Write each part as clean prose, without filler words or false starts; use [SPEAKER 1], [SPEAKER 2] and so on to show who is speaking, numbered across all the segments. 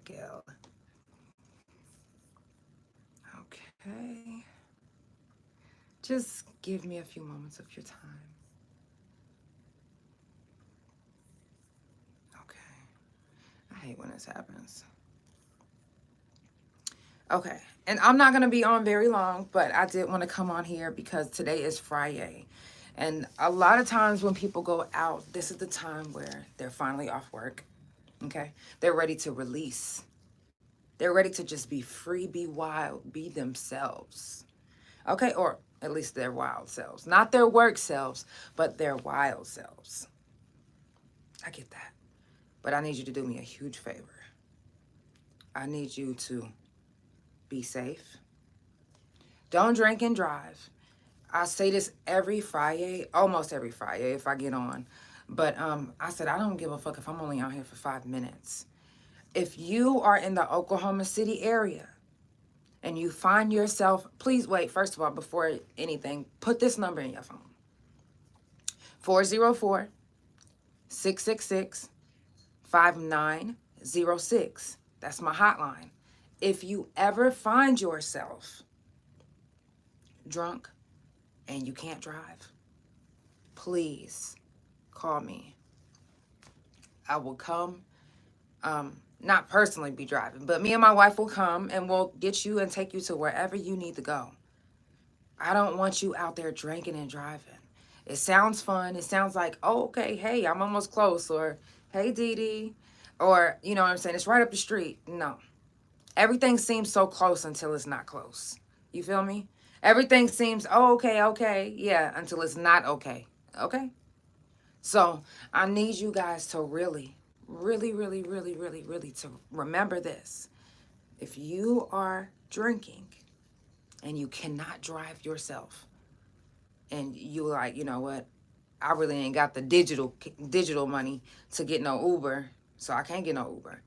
[SPEAKER 1] scale. Okay. Just give me a few moments of your time. Okay. I hate when this happens. Okay. And I'm not going to be on very long, but I did want to come on here because today is Friday. And a lot of times when people go out, this is the time where they're finally off work. Okay. They're ready to release. They're ready to just be free, be wild, be themselves. Okay. Or at least their wild selves. Not their work selves, but their wild selves. I get that. But I need you to do me a huge favor. I need you to be safe. Don't drink and drive. I say this every Friday, almost every Friday if I get on. But I said, I don't give a fuck if I'm only out here for 5 minutes. If you are in the Oklahoma City area and you find yourself, please wait, first of all, before anything, put this number in your phone. 404-666-5906. That's my hotline. If you ever find yourself drunk and you can't drive, please call me. I will come, not personally be driving, but me and my wife will come and we'll get you and take you to wherever you need to go. I don't want you out there drinking and driving. It sounds fun. It sounds like, oh, okay, hey, I'm almost close, or hey, Dee Dee, or, you know what I'm saying, it's right up the street. No. Everything seems so close until it's not close. You feel me? Everything seems, oh, okay, yeah, until it's not okay. Okay? So I need you guys to really to remember this. If you are drinking and you cannot drive yourself and you like, you know what, I really ain't got the digital money to get no Uber, so I can't get no Uber.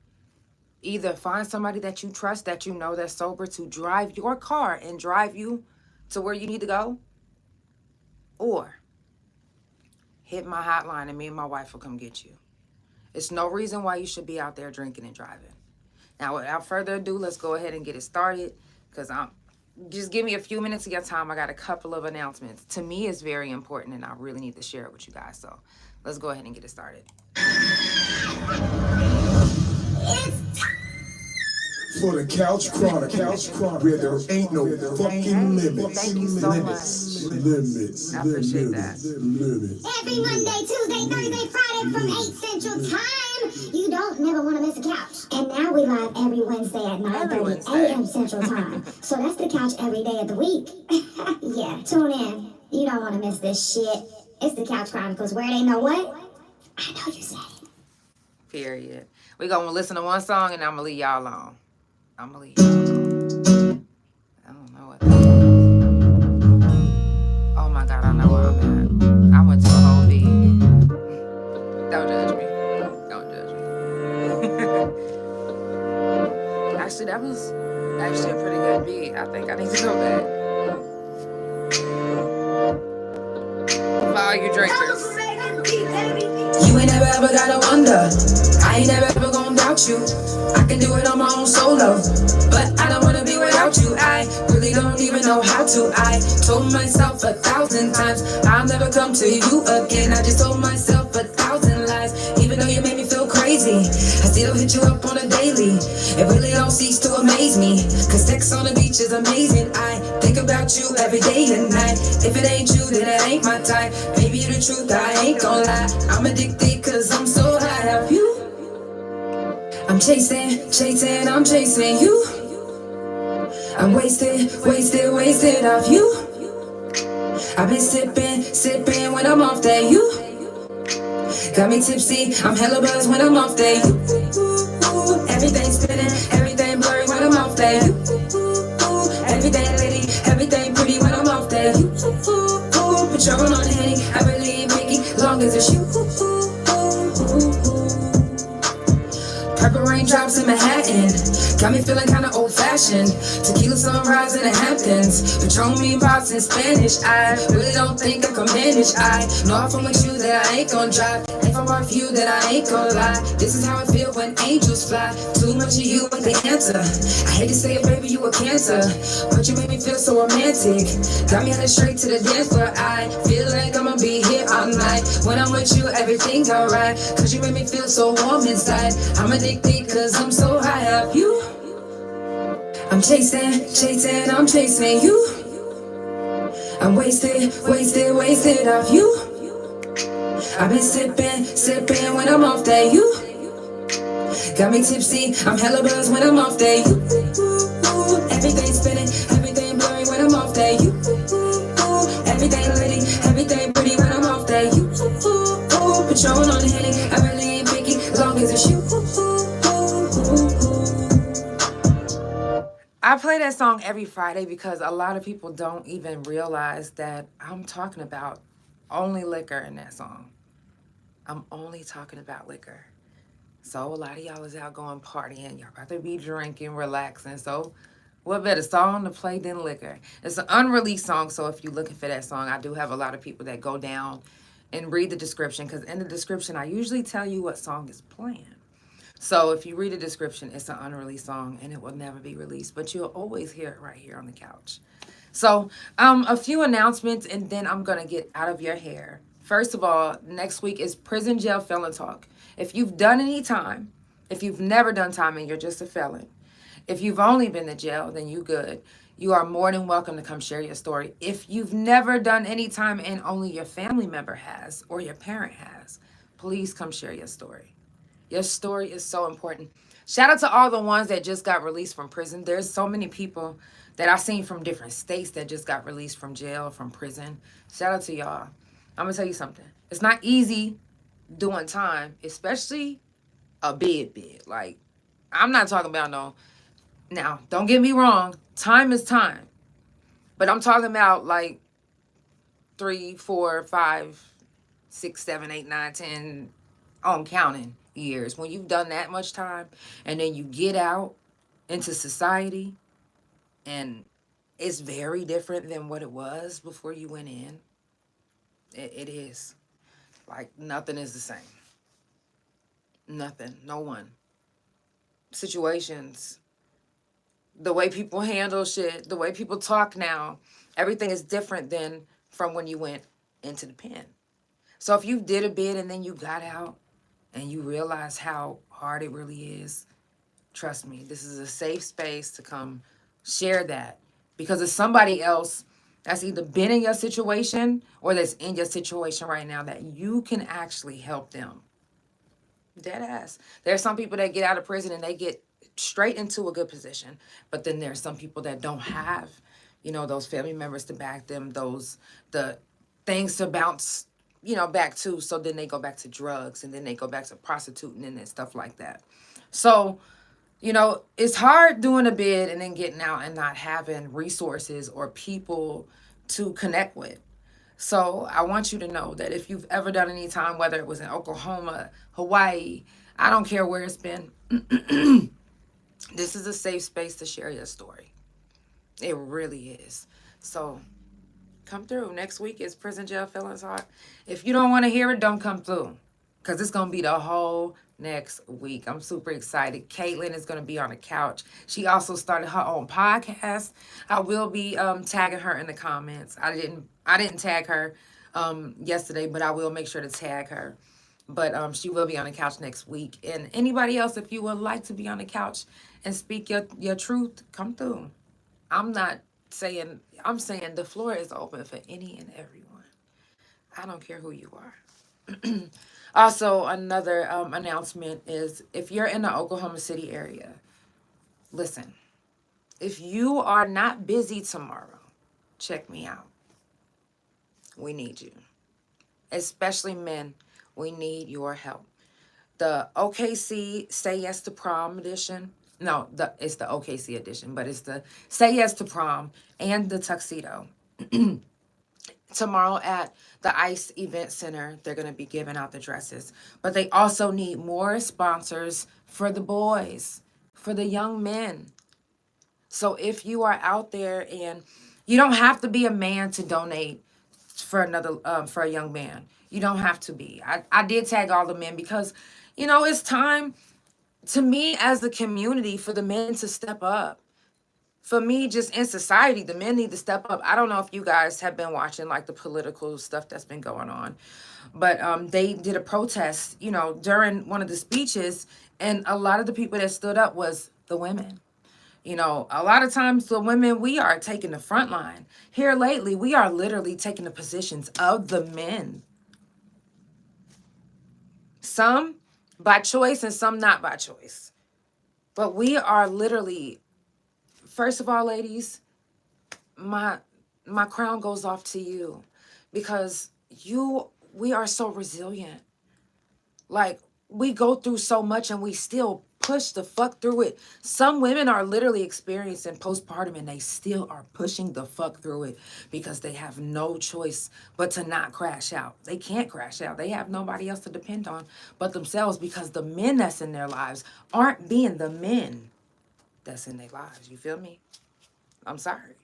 [SPEAKER 1] Either find somebody that you trust, that you know that's sober, to drive your car and drive you to where you need to go, or hit my hotline and me and my wife will come get you. It's no reason why you should be out there drinking and driving. Now, without further ado, let's go ahead and get it started, because just give me a few minutes of your time. I got a couple of announcements. To me, it's very important, and I really need to share it with you guys. So let's go ahead and get it started.
[SPEAKER 2] For the Couch Chronicles, where there ain't no fucking limits.
[SPEAKER 1] Thank you so much.
[SPEAKER 2] Limits.
[SPEAKER 1] I appreciate that.
[SPEAKER 2] Limits.
[SPEAKER 3] Every Monday, Tuesday, Thursday, Friday from 8 Central Time. You don't never want to miss a couch. And now we live every Wednesday at 9:30 a.m. Central Time. So that's the couch every day of the week. Yeah, tune in. You don't want to miss this shit. It's the Couch Chronicles, where they know what? I know you said it.
[SPEAKER 1] Period. We're going to listen to one song and I'm going to leave y'all alone. I'm going to leave y'all alone. I don't know what that is. Oh my God, I know where I'm at. I went to a whole beat. Don't judge me. Don't judge me. Actually, that was actually a pretty good beat. I think I need to go back. For all you drinkers.
[SPEAKER 4] You ain't never ever gotta wonder. I ain't never ever gonna doubt you. I can do it on my own solo, but I don't wanna be without you. I really don't even know how to. I told myself 1,000 times I'll never come to you again. I just told myself 1,000 lies, even though you made me feel crazy. I still hit you up on a daily. It really don't cease to amaze me, cause sex on the beach is amazing. I think about you every day and night. If it ain't you, then it ain't my type. Maybe the truth, I ain't gonna lie. I'm addicted cause I'm so high of you. I'm chasing you. I'm wasted off you. I've been sipping when I'm off that you. Got me tipsy, I'm hella buzzed when I'm off that you. Everything spinning, everything blurry when I'm off that you. Everything litty, everything pretty when I'm off that you. Patron on the Henny, I really ain't picky, long as it's you. Purple raindrops in my head. Manhattan. Got me feeling kinda old fashioned. Tequila sunrise in the Hamptons. Patron me box in Spanish. I really don't think I can manage. I know I'm from with you that I ain't gon' drive. Ain't from our view that I ain't gon' lie. This is how I feel when angels fly. Too much of you and the answer. I hate to say it, baby, you a cancer, but you make me feel so romantic. Got me headed straight to the dance floor. I feel like I'ma be here all night. When I'm with you, everything's alright. Cause you make me feel so warm inside. I'm addicted cause I'm so high up you. I'm chasing you. I'm wasted off you. I've been sipping when I'm off that you. Got me tipsy, I'm hella buzzed when I'm off that you. Everything spinning, everything blurry when I'm off that you. Everything litty, everything pretty when I'm off that you. Patron on the Henny, I really ain't picky, as long as it's you.
[SPEAKER 1] I play that song every Friday because a lot of people don't even realize that I'm talking about only liquor in that song. I'm only talking about liquor. So a lot of y'all is out going partying. Y'all about to be drinking, relaxing. So what better song to play than liquor? It's an unreleased song, so if you're looking for that song, I do have a lot of people that go down and read the description, because in the description, I usually tell you what song is playing. So if you read the description, it's an unreleased song, and it will never be released, but you'll always hear it right here on the couch. So a few announcements, and then I'm going to get out of your hair. First of all, next week is Prison Jail Felon Talk. If you've done any time, if you've never done time and you're just a felon, if you've only been to jail, then you good. You are more than welcome to come share your story. If you've never done any time and only your family member has or your parent has, please come share your story. Your story is so important. Shout out to all the ones that just got released from prison. There's so many people that I've seen from different states that just got released from jail, from prison. Shout out to y'all. I'm going to tell you something. It's not easy doing time, especially a bid. Like, I'm not talking about no... Now, don't get me wrong. Time is time. But I'm talking about like 3, 4, 5, 6, 7, 8, 9, 10, on counting years. When you've done that much time and then you get out into society and it's very different than what it was before you went in. It is. Like, nothing is the same. Nothing. No one. Situations, the way people handle shit, the way people talk now, everything is different than from when you went into the pen. So if you did a bid and then you got out and you realize how hard it really is, trust me, this is a safe space to come share that. Because it's somebody else that's either been in your situation or that's in your situation right now that you can actually help them. Dead ass. There are some people that get out of prison and they get straight into a good position. But then there's some people that don't have, those family members to back them, the things to bounce, back to. So then they go back to drugs and then they go back to prostituting and stuff like that. So, it's hard doing a bid and then getting out and not having resources or people to connect with. So I want you to know that if you've ever done any time, whether it was in Oklahoma, Hawaii, I don't care where it's been, this is a safe space to share your story. It really is. So come through. Next week is Prison Jail Felon Talk. If you don't want to hear it, don't come through, because it's going to be the whole next week. I'm super excited. Caitlin is going to be on the couch. She also started her own podcast. I will be tagging her in the comments. I didn't tag her yesterday, but I will make sure to tag her. But she will be on the couch next week. And anybody else, if you would like to be on the couch and speak your truth, come through. I'm saying the floor is open for any and everyone. I don't care who you are. Also, another announcement is, if you're in the Oklahoma City area, listen, if you are not busy tomorrow, check me out. We need you. Especially men, we need your help. The OKC Say Yes to Prom edition, it's the OKC edition, but it's the Say Yes to Prom and the tuxedo. Tomorrow at the ICE Event Center, they're going to be giving out the dresses. But they also need more sponsors for the boys. for the young men. So if you are out there, and you don't have to be a man to donate for for a young man. You don't have to be. I did tag all the men because, it's time to me as the community for the men to step up. For me, just in society, the men need to step up. I don't know if you guys have been watching like the political stuff that's been going on, but they did a protest, during one of the speeches, and a lot of the people that stood up was the women. A lot of times the women, we are taking the front line. Here lately, we are literally taking the positions of the men. Some by choice and some not by choice. But we are literally, first of all, ladies, my crown goes off to you, because we are so resilient. Like, we go through so much and we still push the fuck through it. Some women are literally experiencing postpartum and they still are pushing the fuck through it because they have no choice but to not crash out. They can't crash out. They have nobody else to depend on but themselves, because the men that's in their lives aren't being the men that's in their lives. You feel me? I'm sorry.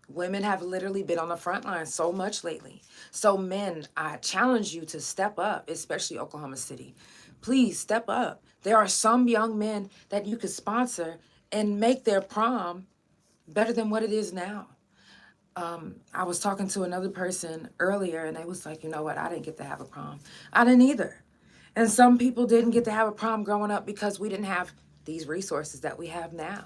[SPEAKER 1] Women have literally been on the front line so much lately. So men, I challenge you to step up, especially Oklahoma City. Please step up. There are some young men that you could sponsor and make their prom better than what it is now. I was talking to another person earlier and they was like, you know what? I didn't get to have a prom. I didn't either. And some people didn't get to have a prom growing up because we didn't have these resources that we have now.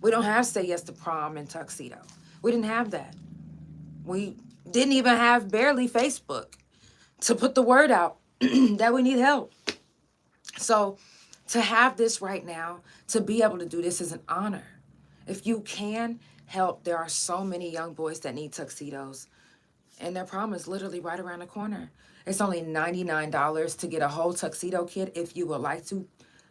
[SPEAKER 1] We don't have Say Yes to Prom and Tuxedo. We didn't have that. We didn't even have barely Facebook to put the word out that we need help. So to have this right now, to be able to do this is an honor. If you can help, there are so many young boys that need tuxedos, and their prom is literally right around the corner. It's only $99 to get a whole tuxedo kit. If you would like to,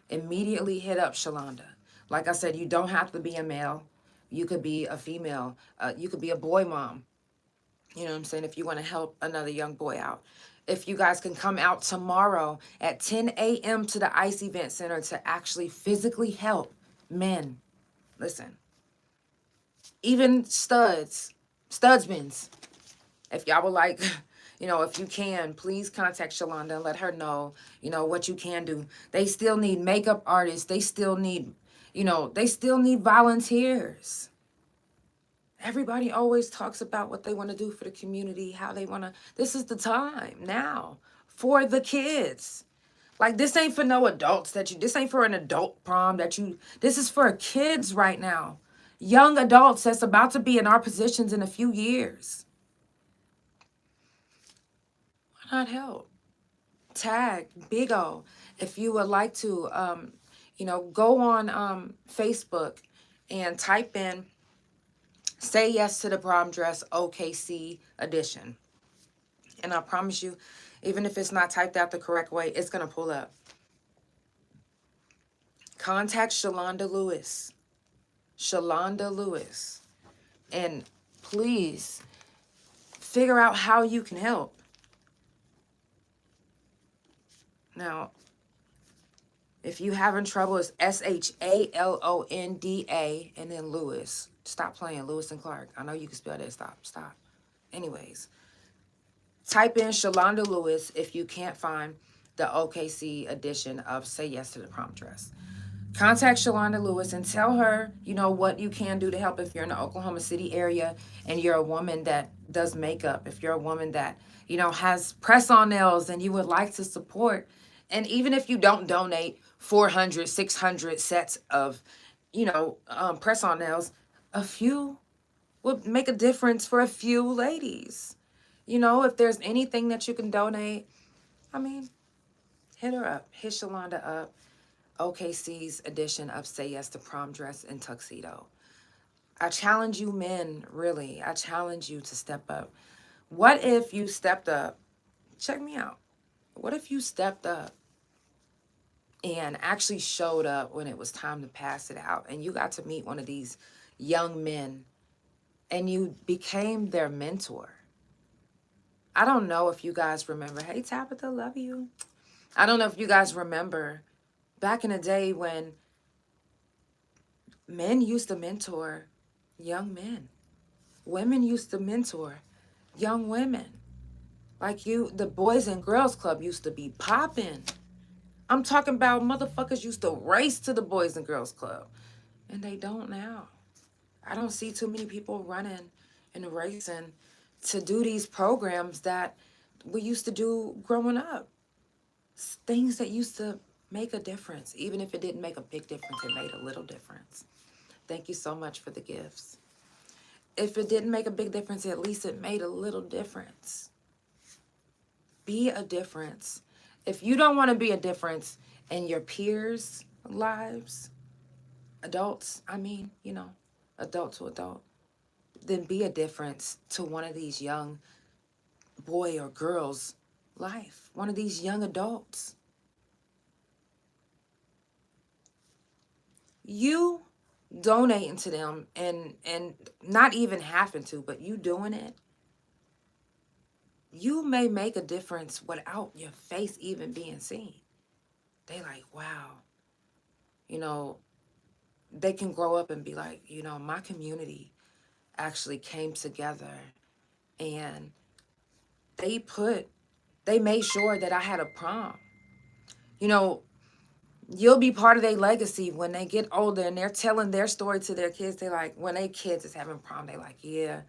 [SPEAKER 1] immediately hit up Shalonda. Like I said, you don't have to be a male. You could be a female. You could be a boy mom. You know what I'm saying? If you want to help another young boy out. If you guys can come out tomorrow at 10 a.m. to the ICE Event Center to actually physically help men. Listen, even studsmans, if y'all would like, if you can, please contact Shalonda and let her know, what you can do. They still need makeup artists. They still need, volunteers. Everybody always talks about what they want to do for the community, how they want to. This is the time now for the kids. Like, this ain't for no adults this ain't for an adult prom this is for kids right now. Young adults that's about to be in our positions in a few years. Why not help? Tag Big O. If you would like to, go on Facebook and type in Say Yes to the Prom Dress OKC edition. And I promise you, even if it's not typed out the correct way, it's going to pull up. Contact Shalonda Lewis. Shalonda Lewis. And please figure out how you can help. Now, if you having trouble, it's SHALONDA and then Lewis. Stop playing, Lewis and Clark. I know you can spell that. Stop. Anyways, type in Shalonda Lewis if you can't find the OKC edition of Say Yes to the Prom Dress. Contact Shalonda Lewis and tell her, what you can do to help if you're in the Oklahoma City area and you're a woman that does makeup. If you're a woman that, has press-on nails and you would like to support. And even if you don't donate 400, 600 sets of, press-on nails, a few would make a difference for a few ladies. If there's anything that you can donate, hit her up. Hit Shalonda up. OKC's edition of Say Yes to Prom Dress and Tuxedo. I challenge you men, really. I challenge you to step up. What if you stepped up? Check me out. What if you stepped up and actually showed up when it was time to pass it out and you got to meet one of these young men and you became their mentor? I don't know if you guys remember. Hey, Tabitha, love you. I don't know if you guys remember back in the day when Men used to mentor young men. Women used to mentor young women. Like the Boys and Girls Club used to be popping. I'm talking about motherfuckers used to race to the Boys and Girls Club. And they don't now. I don't see too many people running and racing to do these programs that we used to do growing up. Things that used to make a difference. Even if it didn't make a big difference, it made a little difference. Thank you so much for the gifts. If it didn't make a big difference, at least it made a little difference. Be a difference. If you don't want to be a difference in your peers' lives, adults, adult to adult, then be a difference to one of these young boy or girl's life, one of these young adults. You donating to them and not even having to, but you doing it, you may make a difference without your face even being seen. They like, wow. They can grow up and be like, my community actually came together and they made sure that I had a prom. You'll be part of their legacy when they get older and they're telling their story to their kids. They like, when their kids is having prom, they like, yeah,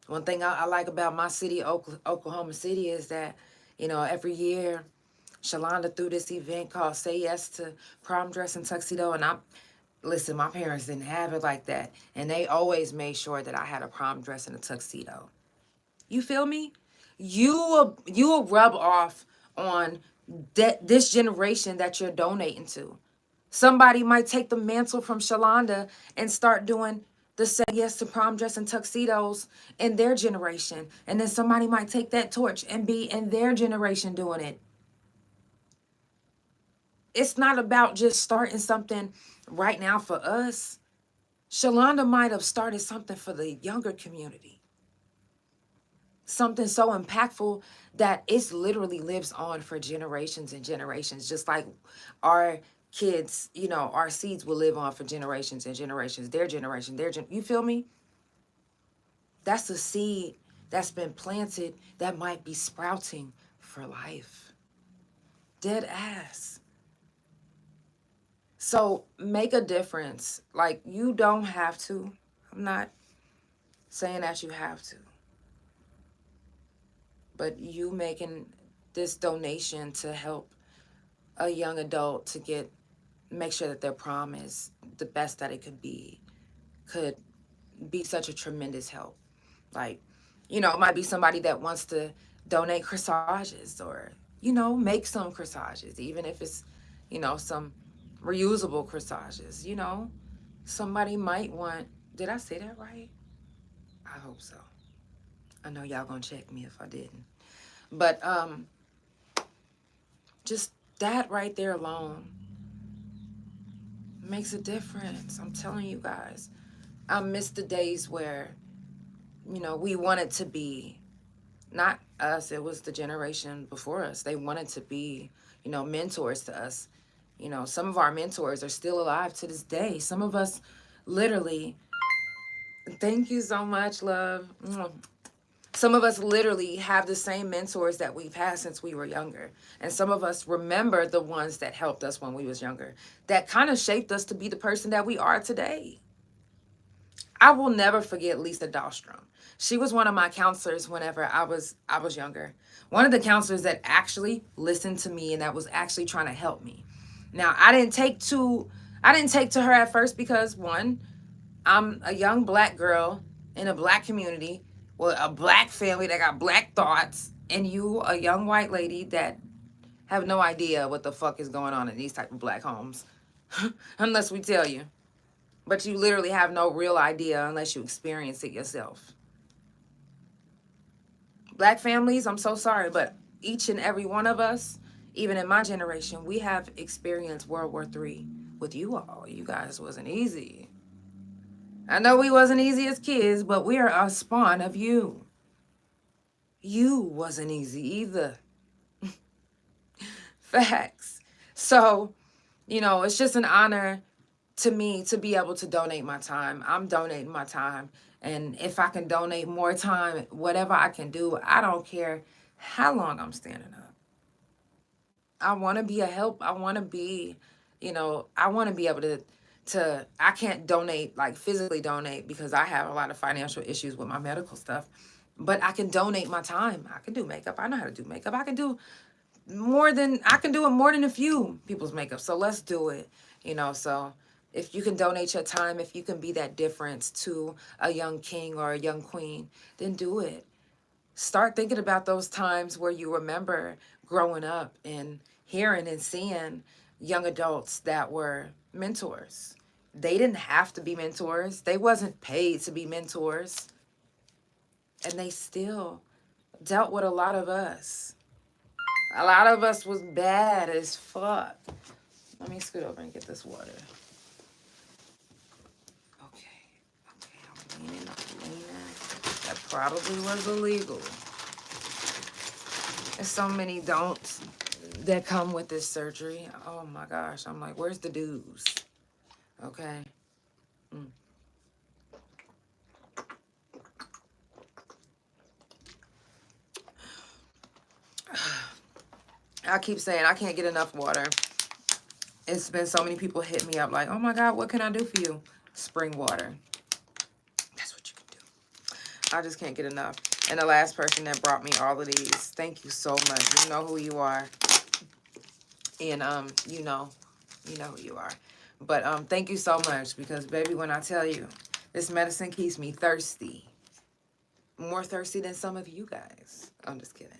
[SPEAKER 1] one thing I like about my city, Oklahoma City, is that, every year Shalonda threw this event called Say Yes to Prom Dress and Tuxedo. And listen, my parents didn't have it like that. And they always made sure that I had a prom dress and a tuxedo. You feel me? You will rub off on this generation that you're donating to. Somebody might take the mantle from Shalonda and start doing the Say Yes to Prom Dress and Tuxedos in their generation. And then somebody might take that torch and be in their generation doing it. It's not about just starting something right now for us. Shalonda might have started something for the younger community. Something so impactful that it literally lives on for generations and generations, just like our kids, our seeds will live on for generations and generations, their generation, you feel me? That's a seed that's been planted that might be sprouting for life. Dead ass. So make a difference. Like, you don't have to. I'm not saying that you have to. But you making this donation to help a young adult to make sure that their prom is the best that it could be such a tremendous help. Like, it might be somebody that wants to donate corsages or, make some corsages, even if it's, some reusable corsages, Somebody might want, did I say that right? I hope so. I know y'all gonna check me if I didn't. But just that right there alone makes a difference. I'm telling you guys. I miss the days where, we wanted to be, not us, it was the generation before us. They wanted to be, mentors to us. Some of our mentors are still alive to this day. Some of us literally, thank you so much, love. Some of us literally have the same mentors that we've had since we were younger. And some of us remember the ones that helped us when we was younger, that kind of shaped us to be the person that we are today. I will never forget Lisa Dahlstrom. She was one of my counselors whenever I was younger. One of the counselors that actually listened to me and that was actually trying to help me. Now, I didn't take to her at first because, one, I'm a young black girl in a black community with a black family that got black thoughts, and you, a young white lady that have no idea what the fuck is going on in these type of black homes, unless we tell you. But you literally have no real idea unless you experience it yourself. Black families, I'm so sorry, but each and every one of us, even in my generation, we have experienced World War III with you all. You guys wasn't easy. I know we wasn't easy as kids, but we are a spawn of you. You wasn't easy either. Facts. So, it's just an honor to me, to be able to donate my time, I'm donating my time. And if I can donate more time, whatever I can do, I don't care how long I'm standing up. I want to be a help. I want to be, I want to be able to, I can't donate, like physically donate, because I have a lot of financial issues with my medical stuff, but I can donate my time. I can do makeup. I know how to do makeup. I can do it more than a few people's makeup. So let's do it, so if you can donate your time, if you can be that difference to a young king or a young queen, then do it. Start thinking about those times where you remember growing up and hearing and seeing young adults that were mentors. They didn't have to be mentors. They wasn't paid to be mentors. And they still dealt with a lot of us. A lot of us was bad as fuck. Let me scoot over and get this water. Okay, I'm leaning. That probably was illegal. There's so many don'ts that come with this surgery. Oh my gosh, I'm like, where's the do's? Okay. I keep saying I can't get enough water. It's been so many people hit me up like, oh my God, what can I do for you? Spring water. That's what you can do. I just can't get enough. And the last person that brought me all of these, thank you so much. You know who you are. And you know who you are. But thank you so much, because baby, when I tell you, this medicine keeps me thirsty. More thirsty than some of you guys. I'm just kidding.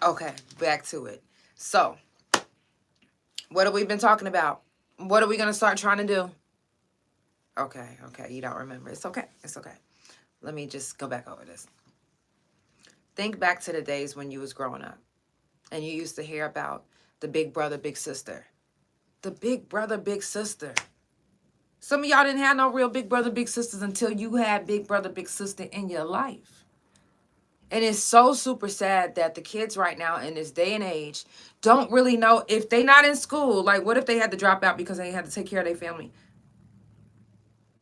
[SPEAKER 1] Okay, back to it. So, what have we been talking about? What are we going to start trying to do? Okay, you don't remember. It's okay. Let me just go back over this. Think back to the days when you was growing up and you used to hear about the big brother, big sister. The big brother, big sister. Some of y'all didn't have no real big brother, big sisters until you had big brother, big sister in your life. And it's so super sad that the kids right now in this day and age don't really know if they not in school. Like, what if they had to drop out because they had to take care of their family?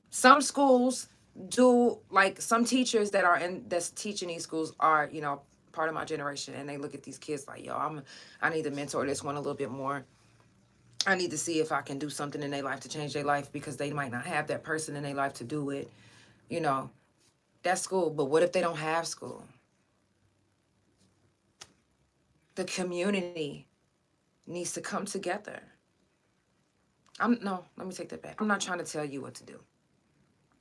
[SPEAKER 1] Some schools do, like some teachers that's teaching these schools are, part of my generation. And they look at these kids like, yo, I need to mentor this one a little bit more. I need to see if I can do something in their life to change their life, because they might not have that person in their life to do it. That's school. But what if they don't have school? The community needs to come together. Let me take that back. I'm not trying to tell you what to do.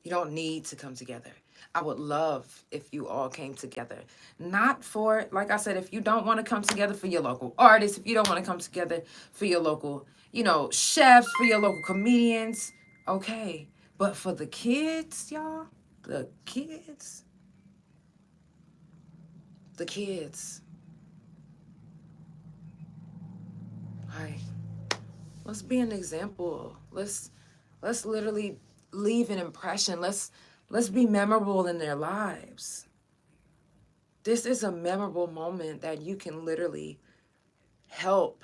[SPEAKER 1] You don't need to come together. I would love if you all came together. Not for, like I said, if you don't want to come together for your local artists, if you don't want to come together for your local, chefs, for your local comedians, okay. But for the kids, y'all, the kids. Like, let's be an example. Let's literally leave an impression. Let's be memorable in their lives. This is a memorable moment that you can literally help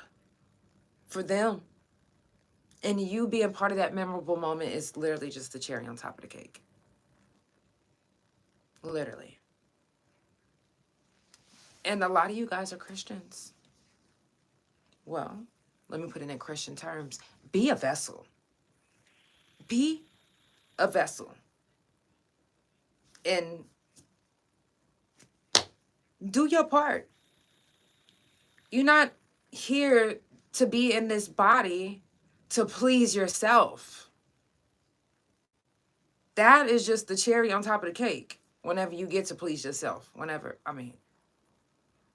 [SPEAKER 1] for them. And you being part of that memorable moment is literally just the cherry on top of the cake. Literally. And a lot of you guys are Christians. Well, let me put it in Christian terms. Be a vessel. Be a vessel. And do your part. You're not here to be in this body to please yourself. That is just the cherry on top of the cake. Whenever you get to please yourself.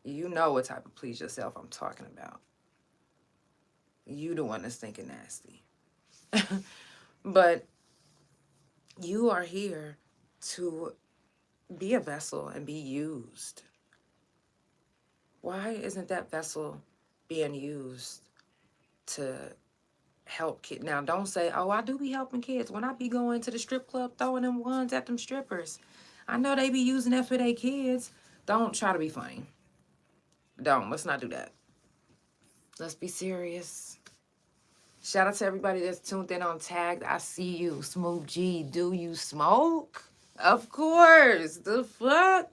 [SPEAKER 1] You know what type of please yourself I'm talking about. You the one that's thinking nasty. But you are here to be a vessel and be used. Why isn't that vessel being used to help kids? Now, don't say, oh, I do be helping kids. When I be going to the strip club, throwing them ones at them strippers, I know they be using that for their kids. Don't try to be funny. Let's not do that. Let's be serious. Shout out to everybody that's tuned in on Tagged. I see you. Smooth G, do you smoke? Of course. The fuck?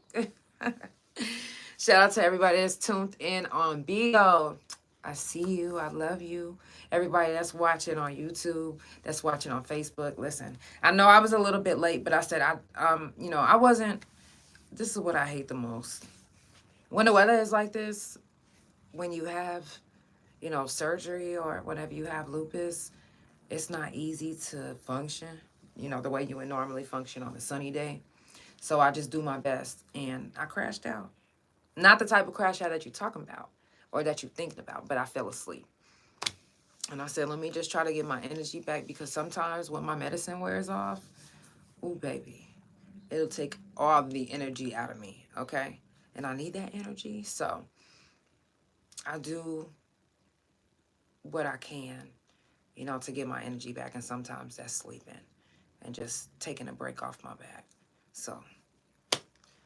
[SPEAKER 1] Shout out to everybody that's tuned in on Bigo. I see you. I love you. Everybody that's watching on YouTube, that's watching on Facebook. Listen, I know I was a little bit late, but I said I wasn't. This is what I hate the most. When the weather is like this, when you have, surgery or whenever you have lupus, it's not easy to function, the way you would normally function on a sunny day. So I just do my best, and I crashed out. Not the type of crash out that you're talking about or that you're thinking about, but I fell asleep. And I said, let me just try to get my energy back, because sometimes when my medicine wears off, ooh, baby, it'll take all the energy out of me, okay? And I need that energy, so I do what I can, to get my energy back, and sometimes that's sleeping and just taking a break off my back. So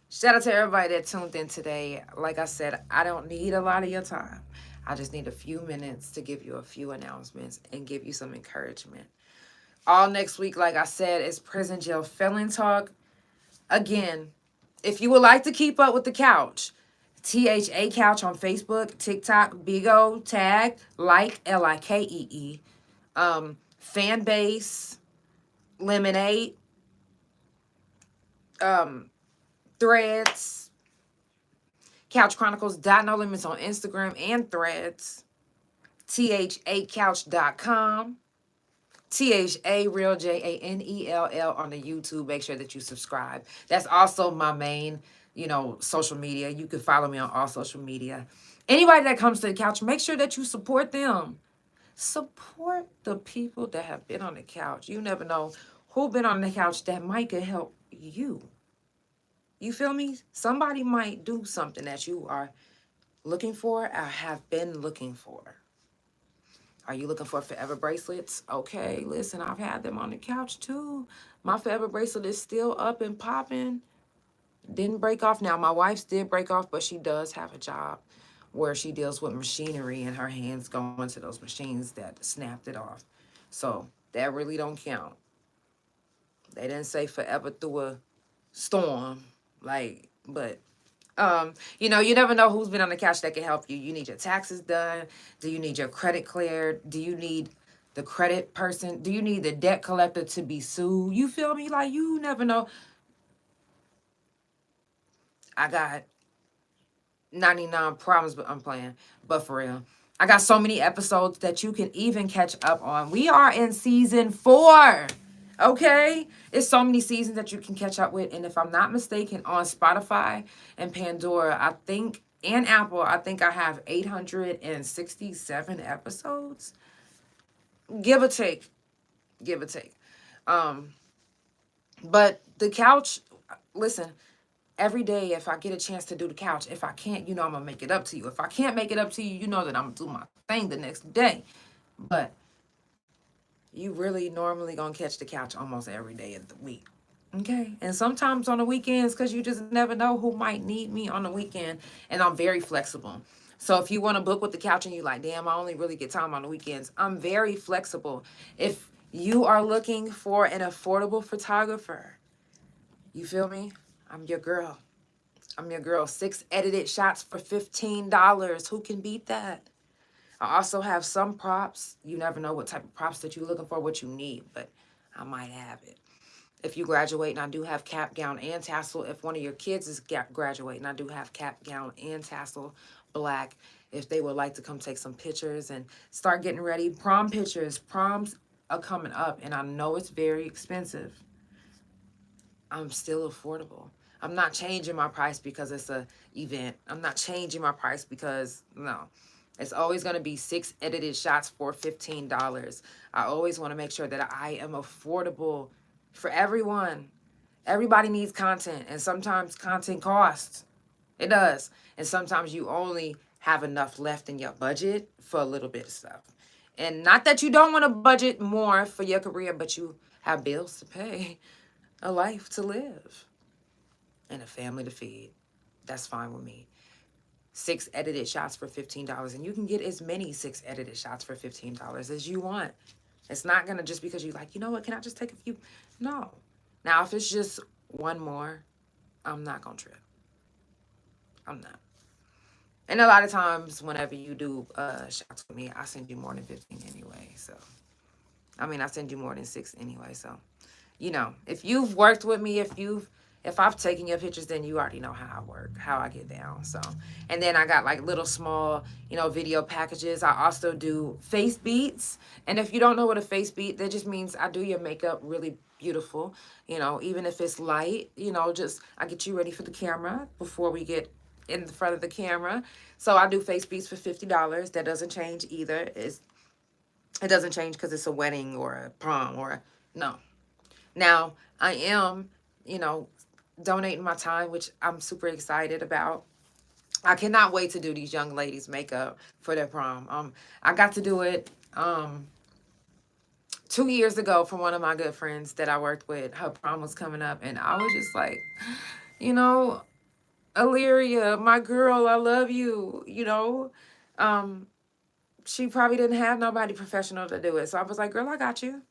[SPEAKER 1] shout out to everybody that tuned in today. Like I said, I don't need a lot of your time. I just need a few minutes to give you a few announcements and give you some encouragement. All next week, like I said, is Prison Jail Felon Talk. Again, if you would like to keep up with the couch, FriYay-Couch on Facebook, TikTok, Bigo, Tag, Likee, Fan Base, Lemonade, Threads, Couch Chronicles No Limits on Instagram and Threads, THACouch.com, THARealJANELL on the YouTube. Make sure that you subscribe. That's also my main, social media. You can follow me on all social media. Anybody that comes to the couch, make sure that you support them. Support the people that have been on the couch. You never know who been on the couch that might could help you. You feel me? Somebody might do something that you are looking for or have been looking for. Are you looking for forever bracelets? Okay, listen, I've had them on the couch too. My forever bracelet is still up and popping. Didn't break off. Now, my wife's did break off, but she does have a job where she deals with machinery and her hands go into those machines that snapped it off. So that really don't count. They didn't say forever through a storm. But you never know who's been on the couch that can help you. You need your taxes done. Do you need your credit cleared? Do you need the credit person? Do you need the debt collector to be sued? You feel me? You never know. I got 99 problems, but I'm playing. But for real, I got so many episodes that you can even catch up on. We are in season 4. Okay? It's so many seasons that you can catch up with. And if I'm not mistaken, on Spotify and Pandora, and Apple, I think I have 867 episodes. Give or take. But the couch, listen, every day if I get a chance to do the couch, if I can't, I'm going to make it up to you. If I can't make it up to you, you know that I'm going to do my thing the next day. But you really normally gonna catch the couch almost every day of the week. Okay? And sometimes on the weekends, because you just never know who might need me on the weekend. And I'm very flexible. So if you want to book with the couch and you're like, damn, I only really get time on the weekends, I'm very flexible. If you are looking for an affordable photographer, you feel me? I'm your girl. 6 edited shots for $15. Who can beat that? I also have some props. You never know what type of props that you're looking for, what you need, but I might have it. If you graduate, and I do have cap, gown, and tassel. If one of your kids is graduating, I do have cap, gown, and tassel black. If they would like to come take some pictures and start getting ready. Prom pictures. Proms are coming up, and I know it's very expensive. I'm still affordable. I'm not changing my price because it's an event. I'm not changing my price because, no. It's always going to be 6 edited shots for $15. I always want to make sure that I am affordable for everyone. Everybody needs content, and sometimes content costs. It does. And sometimes you only have enough left in your budget for a little bit of stuff. And not that you don't want to budget more for your career, but you have bills to pay, a life to live, and a family to feed. That's fine with me. 6 edited shots for $15. And you can get as many 6 edited shots for $15 as you want. It's not going to just because you're like, you know what, can I just take a few? No. Now, if it's just one more, I'm not going to trip. I'm not. And a lot of times, whenever you do shots with me, I send you more than 15 anyway. So, I mean, I send you more than 6 anyway. So, you know, if you've worked with me, if I've taken your pictures, then you already know how I work, how I get down. So, and then I got like little small, you know, video packages. I also do face beats. And if you don't know what a face beat, that just means I do your makeup really beautiful. You know, even if it's light, you know, just I get you ready for the camera before we get in the front of the camera. So I do face beats for $50. That doesn't change either. It doesn't change because it's a wedding or a prom or no. Now, I am, you know, donating my time, which I'm super excited about. I cannot wait to do these young ladies' makeup for their prom. I got to do it 2 years ago for one of my good friends that I worked with. Her prom was coming up, and I was just like, you know, Illyria, my girl, I love you, you know. She probably didn't have nobody professional to do it. So I was like, girl, I got you.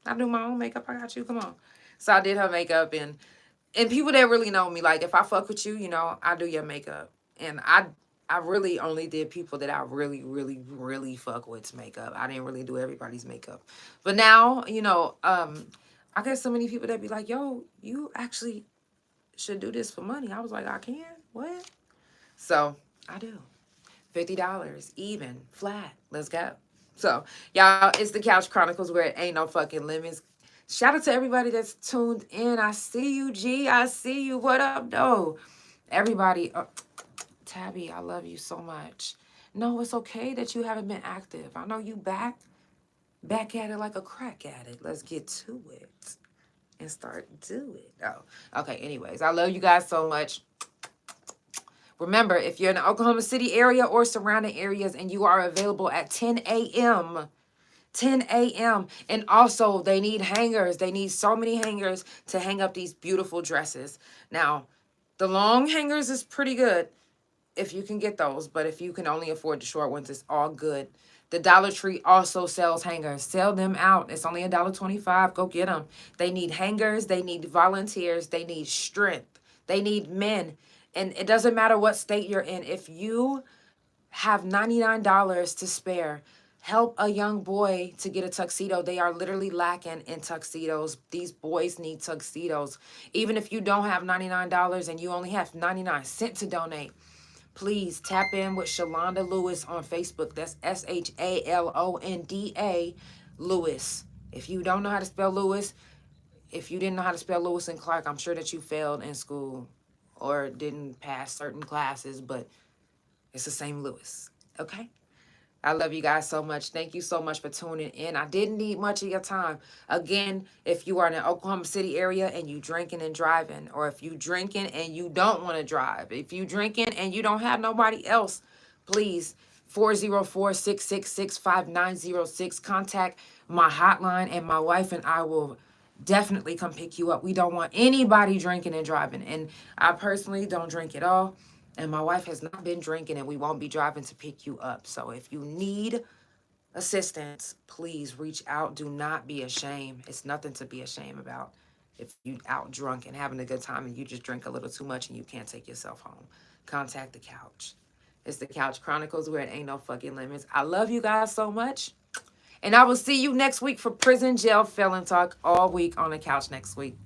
[SPEAKER 1] I do my own makeup. I got you. Come on. So I did her makeup, and people that really know me, like if I fuck with you, you know, I do your makeup. And I really only did people that I really, really, really fuck with's makeup. I didn't really do everybody's makeup. But now, you know, I get so many people that be like, yo, you actually should do this for money. I was like, I can? What? So I do. $50, even, flat. Let's go. So, y'all, it's the Couch Chronicles where it ain't no fucking limits. Shout out to everybody that's tuned in. I see you, G. I see you. What up, though? Everybody. Tabby, I love you so much. No, it's okay that you haven't been active. I know you back at it like a crack addict. Let's get to it and start do it. Oh, okay. Anyways, I love you guys so much. Remember, if you're in the Oklahoma City area or surrounding areas and you are available at 10 a.m., 10 a.m. And also, they need hangers. They need so many hangers to hang up these beautiful dresses. Now, the long hangers is pretty good if you can get those. But if you can only afford the short ones, it's all good. The Dollar Tree also sells hangers. Sell them out. It's only $1.25. Go get them. They need hangers. They need volunteers. They need strength. They need men. And it doesn't matter what state you're in. If you have $99 to spare, help a young boy to get a tuxedo. They are literally lacking in tuxedos. These boys need tuxedos. Even if you don't have $99 and you only have 99 cents to donate, please tap in with Shalonda Lewis on Facebook. That's SHALONDA Lewis. If you don't know how to spell Lewis, if you didn't know how to spell Lewis and Clark, I'm sure that you failed in school or didn't pass certain classes, but it's the same Lewis, okay? I love you guys so much. Thank you so much for tuning in. I didn't need much of your time. Again, if you are in the Oklahoma City area and you drinking and driving, or if you drinking and you don't want to drive, if you drinking and you don't have nobody else, please, 404-666-5906. Contact my hotline and my wife and I will definitely come pick you up. We don't want anybody drinking and driving. And I personally don't drink at all. And my wife has not been drinking, and we won't be driving to pick you up. So if you need assistance, please reach out. Do not be ashamed. It's nothing to be ashamed about. If you out drunk and having a good time and you just drink a little too much and you can't take yourself home, contact the Couch. It's the Couch Chronicles where it ain't no fucking limits. I love you guys so much. And I will see you next week for Prison Jail Felon Talk all week on the Couch next week.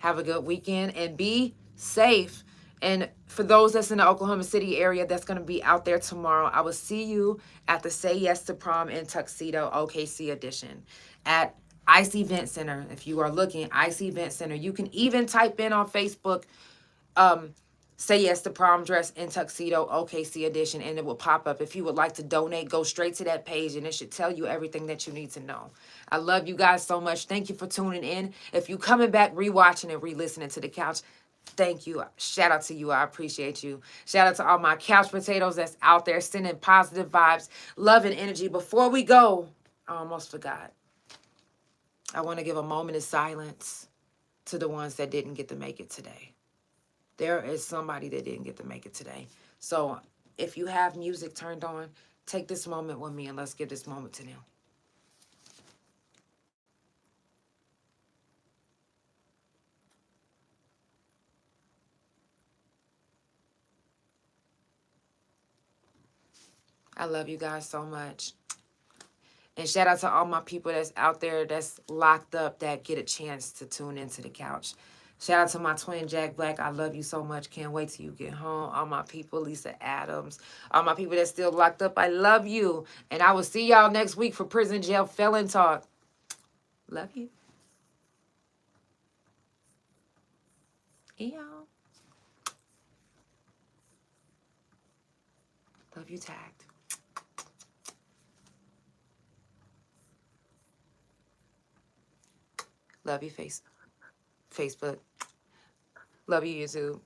[SPEAKER 1] Have a good weekend and be safe. And for those that's in the Oklahoma City area that's going to be out there tomorrow, I will see you at the Say Yes to Prom in Tuxedo OKC edition at Ice Event Center. If you are looking, Ice Event Center. You can even type in on Facebook, Say Yes to Prom Dress in Tuxedo OKC edition, and it will pop up. If you would like to donate, go straight to that page, and it should tell you everything that you need to know. I love you guys so much. Thank you for tuning in. If you coming back, rewatching and re-listening to the Couch, thank you. Shout out to you. I appreciate you. Shout out to all my couch potatoes that's out there sending positive vibes, love, and energy. Before we go, I almost forgot. I want to give a moment of silence to the ones that didn't get to make it today. There is somebody that didn't get to make it today. So if you have music turned on, take this moment with me and let's give this moment to them. I love you guys so much. And shout out to all my people that's out there that's locked up that get a chance to tune into the couch. Shout out to my twin, Jack Black. I love you so much. Can't wait till you get home. All my people, Lisa Adams. All my people that's still locked up, I love you. And I will see y'all next week for Prison Jail Felon Talk. Love you. Y'all. Love you, Tagged. Love you, Facebook. Love you, YouTube.